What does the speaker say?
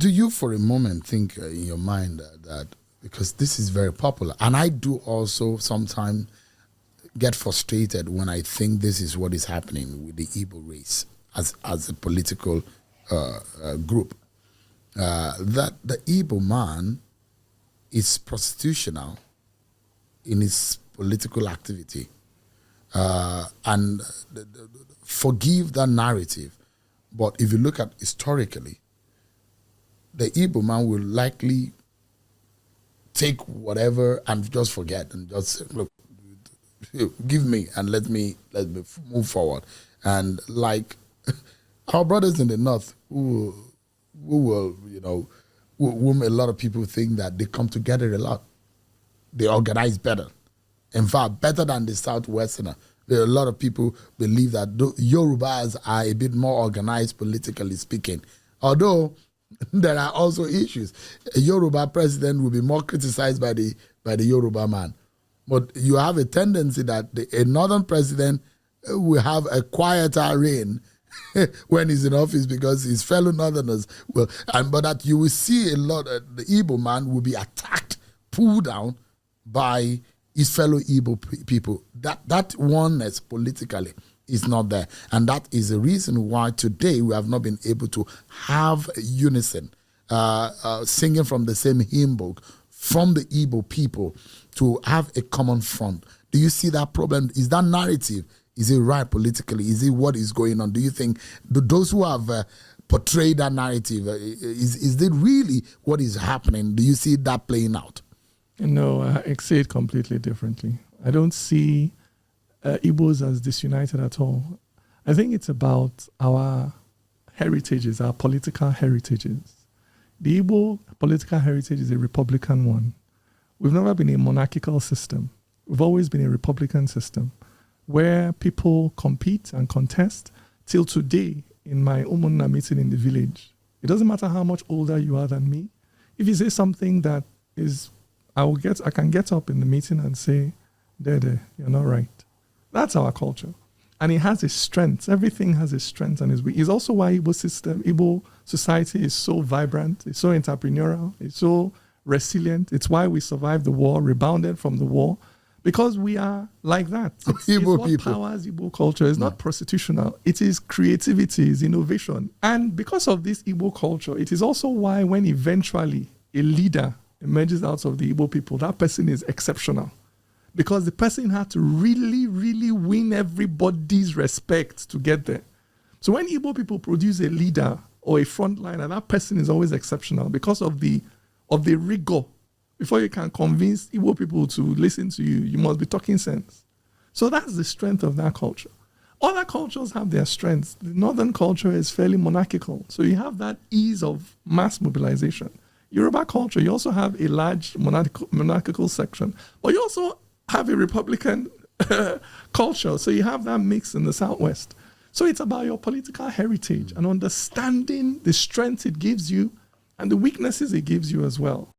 Do you for a moment think in your mind that because this is very popular, and I do also sometimes get frustrated when I think this is what is happening with the Igbo race as a political group, that the Igbo man is prostitutional in his political activity, and forgive that narrative. But if you look at historically, the Igbo man will likely take whatever and just forget and just say, look, give me and let me move forward. And like our brothers in the north who will, whom a lot of people think that they come together a lot. They organize better. In fact, better than the Southwesterner. There are a lot of people believe that Yorubas are a bit more organized politically speaking. Although there are also issues. A Yoruba president will be more criticized by the Yoruba man. But you have a tendency that a northern president will have a quieter reign when he's in office because his fellow northerners will. But that you will see a lot, the Igbo man will be attacked, pulled down by his fellow Igbo people. That oneness politically is not there. And that is the reason why today we have not been able to have unison, singing from the same hymn book, from the Igbo people to have a common front. Do you see that problem? Is that narrative, is it right politically? Is it what is going on? Do you think those who have portrayed that narrative, is it really what is happening? Do you see that playing out? No, I see it completely differently. I don't see Igbos as disunited at all. I think it's about our heritages, our political heritages. The Igbo political heritage is a Republican one. We've never been a monarchical system. We've always been a Republican system where people compete and contest. Till today, in my Umunna meeting in the village, it doesn't matter how much older you are than me. If you say something that is, I can get up in the meeting and say, Dede, you're not right. That's our culture. And it has its strengths. Everything has its strengths and its weaknesses. It's also why Igbo society is so vibrant, it's so entrepreneurial, it's so resilient. It's why we survived the war, rebounded from the war, because we are like that. It's what people. Powers Igbo culture. It's not prostitutional. It is creativity, it's innovation. And because of this Igbo culture, it is also why when eventually a leader emerges out of the Igbo people, that person is exceptional. Because the person had to really, really win everybody's respect to get there. So when Igbo people produce a leader or a frontliner, that person is always exceptional because of the rigor. Before you can convince Igbo people to listen to you, you must be talking sense. So that's the strength of that culture. Other cultures have their strengths. The northern culture is fairly monarchical. So you have that ease of mass mobilization. Yoruba culture, you also have a large monarchical section. But you also have a Republican culture. So you have that mix in the Southwest. So it's about your political heritage and understanding the strength it gives you and the weaknesses it gives you as well.